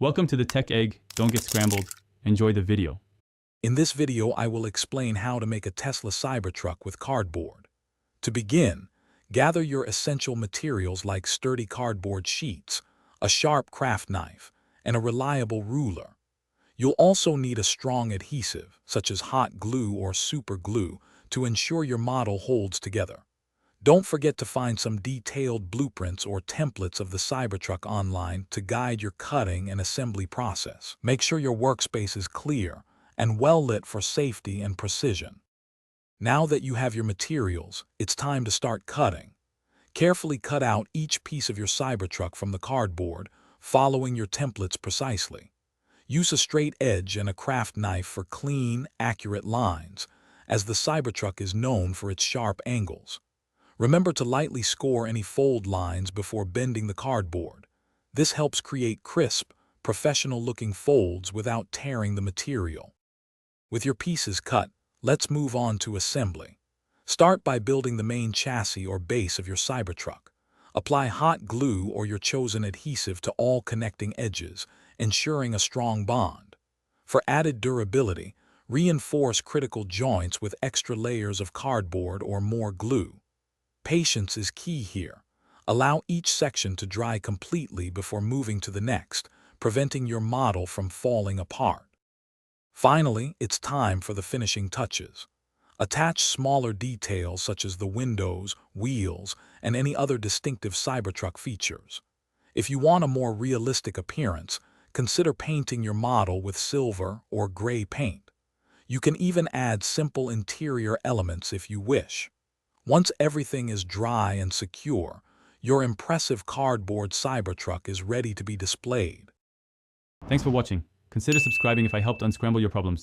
Welcome to the Tech Egg. Don't get scrambled. Enjoy the video. In this video, I will explain how to make a Tesla Cybertruck with cardboard. To begin, gather your essential materials like sturdy cardboard sheets, a sharp craft knife, and a reliable ruler. You'll also need a strong adhesive, such as hot glue or super glue, to ensure your model holds together. Don't forget to find some detailed blueprints or templates of the Cybertruck online to guide your cutting and assembly process. Make sure your workspace is clear and well lit for safety and precision. Now that you have your materials, it's time to start cutting. Carefully cut out each piece of your Cybertruck from the cardboard, following your templates precisely. Use a straight edge and a craft knife for clean, accurate lines, as the Cybertruck is known for its sharp angles. Remember to lightly score any fold lines before bending the cardboard. This helps create crisp, professional-looking folds without tearing the material. With your pieces cut, let's move on to assembly. Start by building the main chassis or base of your Cybertruck. Apply hot glue or your chosen adhesive to all connecting edges, ensuring a strong bond. For added durability, reinforce critical joints with extra layers of cardboard or more glue. Patience is key here. Allow each section to dry completely before moving to the next, preventing your model from falling apart. Finally, it's time for the finishing touches. Attach smaller details such as the windows, wheels, and any other distinctive Cybertruck features. If you want a more realistic appearance, consider painting your model with silver or gray paint. You can even add simple interior elements if you wish. Once everything is dry and secure, your impressive cardboard Cybertruck is ready to be displayed. Thanks for watching. Consider subscribing if I helped unscramble your problems.